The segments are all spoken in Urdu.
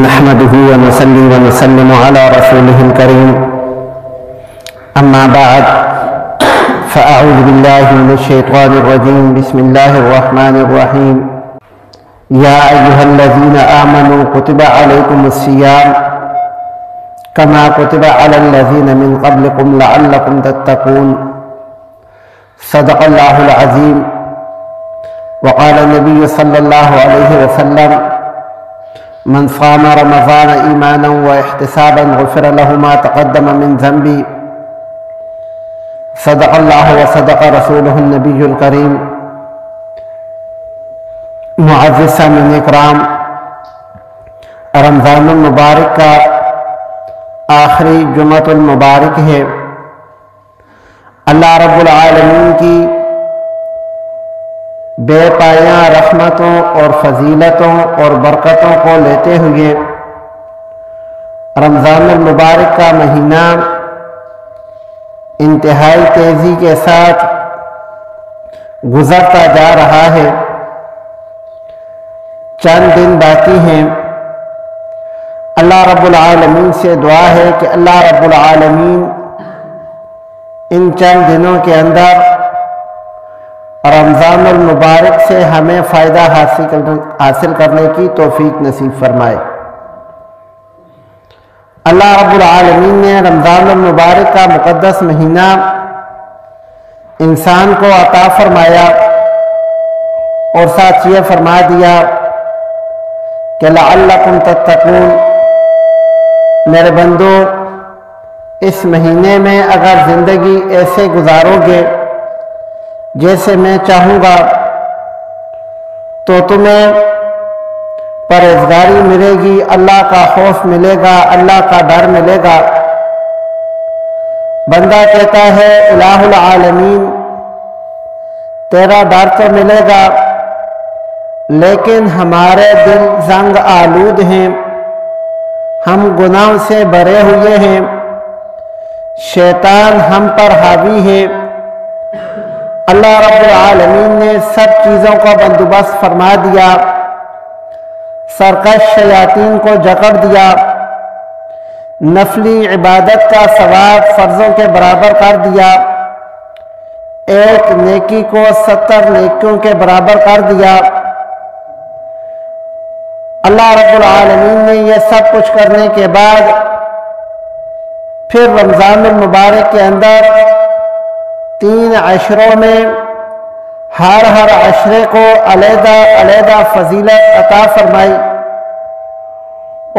نحمده ونصلي ونسلم على رسوله الكريم أما بعد فأعوذ بالله من الشيطان الرجيم بسم الله الرحمن الرحيم يا أيها الذين آمنوا كتب عليكم الصيام كما كتب على الذين من قبلكم لعلكم تتقون صدق الله العظيم وقال النبي صلى الله عليه وسلم من صام رمضان إيمانا واحتسابا غفر له ما تقدم من ذنبه صدق الله وصدق رسوله النبي الكريم معزز سامعین اکرام، رمضان المبارک کا آخری جمعۃ المبارک ہے۔ اللہ رب العالمین کی بے پایاں رحمتوں اور فضیلتوں اور برکتوں کو لیتے ہوئے رمضان المبارک کا مہینہ انتہائی تیزی کے ساتھ گزرتا جا رہا ہے۔ چند دن باقی ہیں۔ اللہ رب العالمین سے دعا ہے کہ اللہ رب العالمین ان چند دنوں کے اندر رمضان المبارک سے ہمیں فائدہ حاصل کرنے کی توفیق نصیب فرمائے۔ اللہ رب العالمین نے رمضان المبارک کا مقدس مہینہ انسان کو عطا فرمایا اور ساتھ یہ فرما دیا کہ لعلکم تتقون، میرے بندو اس مہینے میں اگر زندگی ایسے گزارو گے جیسے میں چاہوں گا تو تمہیں پرہیزگاری ملے گی، اللہ کا خوف ملے گا، اللہ کا ڈر ملے گا۔ بندہ کہتا ہے الہ العالمین تیرا ڈر تو ملے گا، لیکن ہمارے دل زنگ آلود ہیں، ہم گناہوں سے بھرے ہوئے ہیں، شیطان ہم پر حاوی ہے۔ اللہ رب العالمین نے سب چیزوں کا بندوبست فرما دیا، سرکش شیاطین کو جکڑ دیا، نفلی عبادت کا ثواب فرضوں کے برابر کر دیا، ایک نیکی کو 70 نیکیوں کے برابر کر دیا۔ اللہ رب العالمین نے یہ سب کچھ کرنے کے بعد پھر رمضان المبارک کے اندر 3 عشروں میں ہر عشرے کو علیحدہ علیحدہ فضیلت عطا فرمائی،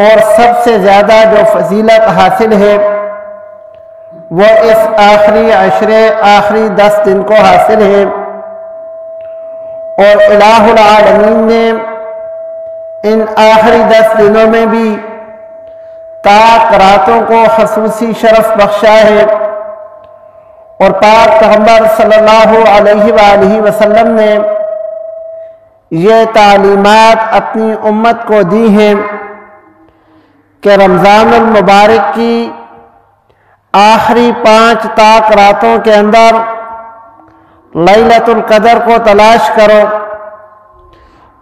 اور سب سے زیادہ جو فضیلت حاصل ہے وہ اس آخری عشرے آخری 10 دن کو حاصل ہے۔ اور الہ العالمین نے ان آخری 10 دنوں میں بھی طاق راتوں کو خصوصی شرف بخشا ہے، اور پاک پیغمبر صلی اللہ علیہ وآلہ وسلم نے یہ تعلیمات اپنی امت کو دی ہیں کہ رمضان المبارک کی آخری 5 طاق راتوں کے اندر لیلۃ القدر کو تلاش کرو،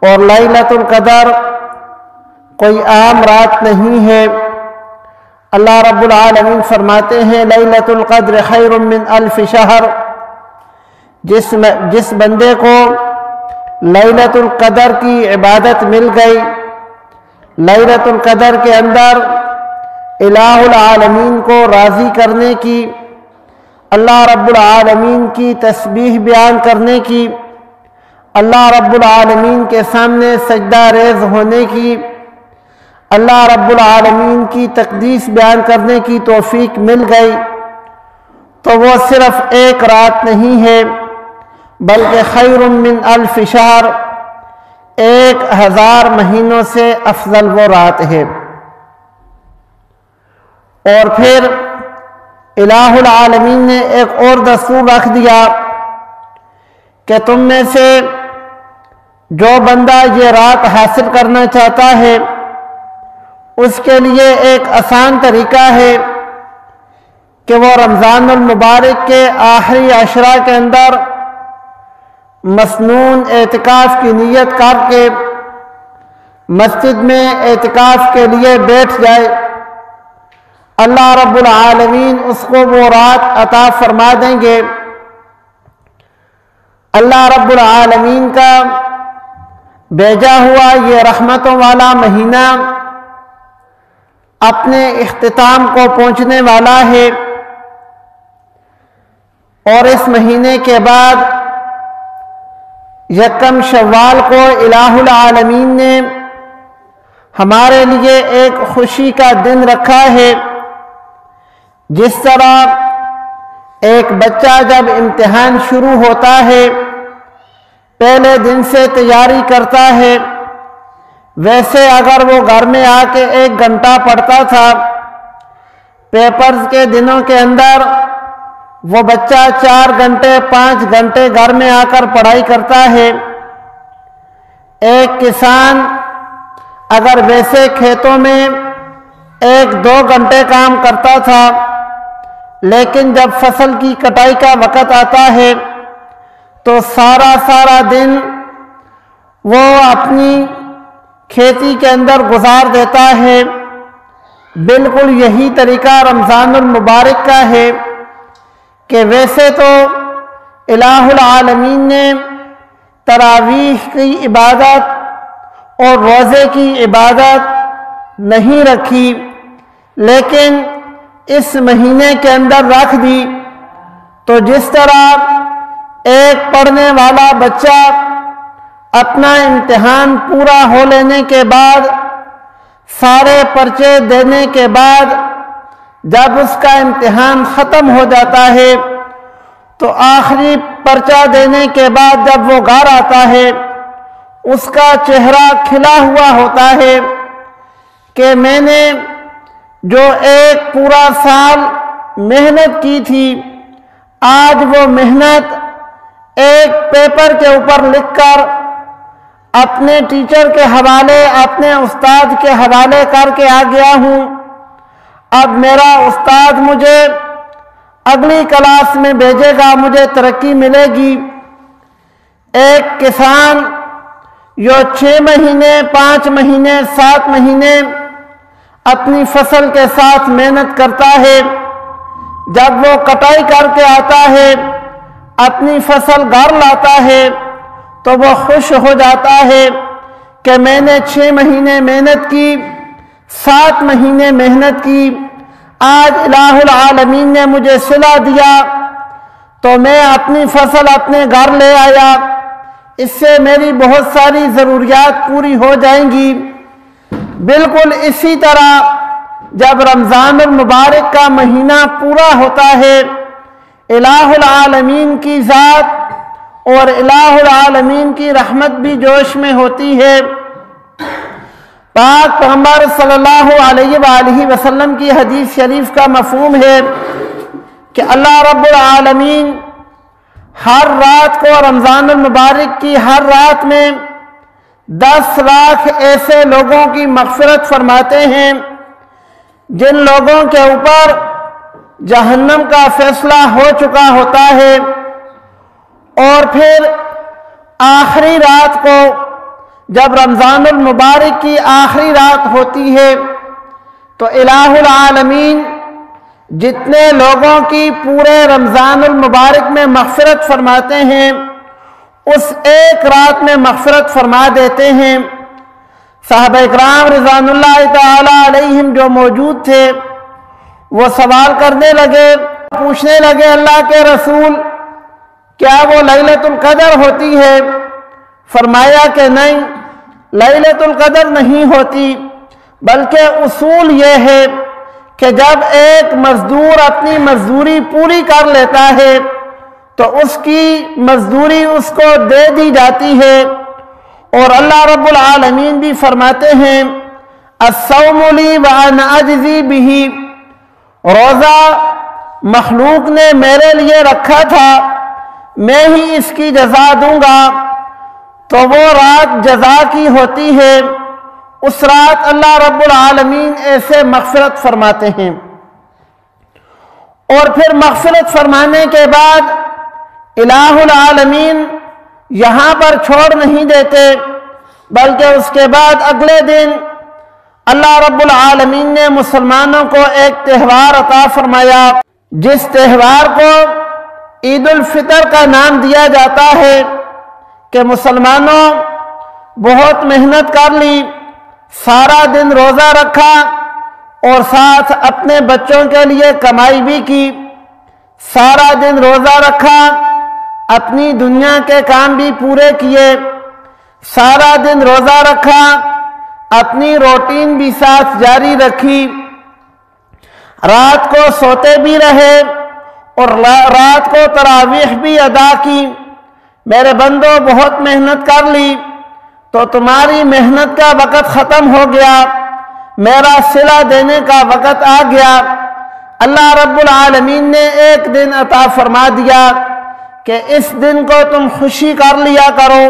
اور لیلۃ القدر کوئی عام رات نہیں ہے۔ اللہ رب العالمین فرماتے ہیں لیلۃ القدر خیر من 1000 شہر، جس بندے کو لیلۃ القدر کی عبادت مل گئی، لیلۃ القدر کے اندر الہ العالمین کو راضی کرنے کی، اللہ رب العالمین کی تسبیح بیان کرنے کی، اللہ رب العالمین کے سامنے سجدہ ریز ہونے کی، اللہ رب العالمین کی تقدیس بیان کرنے کی توفیق مل گئی، تو وہ صرف ایک رات نہیں ہے بلکہ خیر من 1000 شہر، 1000 مہینوں سے افضل وہ رات ہے۔ اور پھر الہ العالمین نے ایک اور دستور رکھ دیا کہ تم میں سے جو بندہ یہ رات حاصل کرنا چاہتا ہے اس کے لیے ایک آسان طریقہ ہے کہ وہ رمضان المبارک کے آخری عشرہ کے اندر مسنون اعتکاف کی نیت کر کے مسجد میں اعتکاف کے لیے بیٹھ جائے، اللہ رب العالمین اس کو وہ رات عطا فرما دیں گے۔ اللہ رب العالمین کا بھیجا ہوا یہ رحمتوں والا مہینہ اپنے اختتام کو پہنچنے والا ہے، اور اس مہینے کے بعد یکم شوال کو الہ العالمین نے ہمارے لیے ایک خوشی کا دن رکھا ہے۔ جس طرح ایک بچہ جب امتحان شروع ہوتا ہے پہلے دن سے تیاری کرتا ہے، ویسے اگر وہ گھر میں آ کے 1 گھنٹہ پڑھتا تھا، پیپرز کے دنوں کے اندر وہ بچہ 4 گھنٹے 5 گھنٹے گھر میں آ کر پڑھائی کرتا ہے۔ ایک کسان اگر ویسے کھیتوں میں 1-2 گھنٹے کام کرتا تھا، لیکن جب فصل کی کٹائی کا وقت آتا ہے تو سارا دن وہ اپنی کھیتی کے اندر گزار دیتا ہے۔ بالکل یہی طریقہ رمضان المبارک کا ہے کہ ویسے تو الہ العالمین نے تراویح کی عبادت اور روزے کی عبادت نہیں رکھی، لیکن اس مہینے کے اندر رکھ دی۔ تو جس طرح ایک پڑھنے والا بچہ اپنا امتحان پورا ہو لینے کے بعد، سارے پرچے دینے کے بعد جب اس کا امتحان ختم ہو جاتا ہے تو آخری پرچہ دینے کے بعد جب وہ گھر آتا ہے اس کا چہرہ کھلا ہوا ہوتا ہے کہ میں نے جو ایک پورا سال محنت کی تھی، آج وہ محنت ایک پیپر کے اوپر لکھ کر اپنے ٹیچر کے حوالے، اپنے استاد کے حوالے کر کے آ گیا ہوں۔ اب میرا استاد مجھے اگلی کلاس میں بھیجے گا، مجھے ترقی ملے گی۔ ایک کسان جو 6 مہینے 5 مہینے 7 مہینے اپنی فصل کے ساتھ محنت کرتا ہے، جب وہ کٹائی کر کے آتا ہے، اپنی فصل گھر لاتا ہے تو وہ خوش ہو جاتا ہے کہ میں نے 6 مہینے محنت کی، 7 مہینے محنت کی، آج الہ العالمین نے مجھے صلہ دیا تو میں اپنی فصل اپنے گھر لے آیا، اس سے میری بہت ساری ضروریات پوری ہو جائیں گی۔ بالکل اسی طرح جب رمضان المبارک کا مہینہ پورا ہوتا ہے، الہ العالمین کی ذات اور الہ العالمین کی رحمت بھی جوش میں ہوتی ہے۔ پاک پیغمبر صلی اللہ علیہ وآلہ وسلم کی حدیث شریف کا مفہوم ہے کہ اللہ رب العالمین ہر رات کو رمضان المبارک کی ہر رات میں 10 لاکھ ایسے لوگوں کی مغفرت فرماتے ہیں جن لوگوں کے اوپر جہنم کا فیصلہ ہو چکا ہوتا ہے، اور پھر آخری رات کو جب رمضان المبارک کی آخری رات ہوتی ہے تو الہ العالمین جتنے لوگوں کی پورے رمضان المبارک میں مغفرت فرماتے ہیں اس ایک رات میں مغفرت فرما دیتے ہیں۔ صحابہ اکرام رضوان اللہ تعالی علیہم جو موجود تھے وہ سوال کرنے لگے، پوچھنے لگے اللہ کے رسول کیا وہ لیلۃ القدر ہوتی ہے؟ فرمایا کہ نہیں، لیلۃ القدر نہیں ہوتی، بلکہ اصول یہ ہے کہ جب ایک مزدور اپنی مزدوری پوری کر لیتا ہے تو اس کی مزدوری اس کو دے دی جاتی ہے، اور اللہ رب العالمین بھی فرماتے ہیں الصوم لی وانا اجزی بہ، روزہ مخلوق نے میرے لیے رکھا تھا، میں ہی اس کی جزا دوں گا۔ تو وہ رات جزا کی ہوتی ہے، اس رات اللہ رب العالمین ایسے مغفرت فرماتے ہیں، اور پھر مغفرت فرمانے کے بعد الہ العالمین یہاں پر چھوڑ نہیں دیتے بلکہ اس کے بعد اگلے دن اللہ رب العالمین نے مسلمانوں کو ایک تہوار عطا فرمایا، جس تہوار کو عید الفطر کا نام دیا جاتا ہے، کہ مسلمانوں بہت محنت کر لی، سارا دن روزہ رکھا اور ساتھ اپنے بچوں کے لیے کمائی بھی کی، سارا دن روزہ رکھا، اپنی دنیا کے کام بھی پورے کیے، سارا دن روزہ رکھا، اپنی روٹین بھی ساتھ جاری رکھی، رات کو سوتے بھی رہے اور رات کو تراویح بھی ادا کی۔ میرے بندوں بہت محنت کر لی تو تمہاری محنت کا وقت ختم ہو گیا، میرا صلہ دینے کا وقت آ گیا۔ اللہ رب العالمین نے ایک دن عطا فرما دیا کہ اس دن کو تم خوشی کر لیا کرو،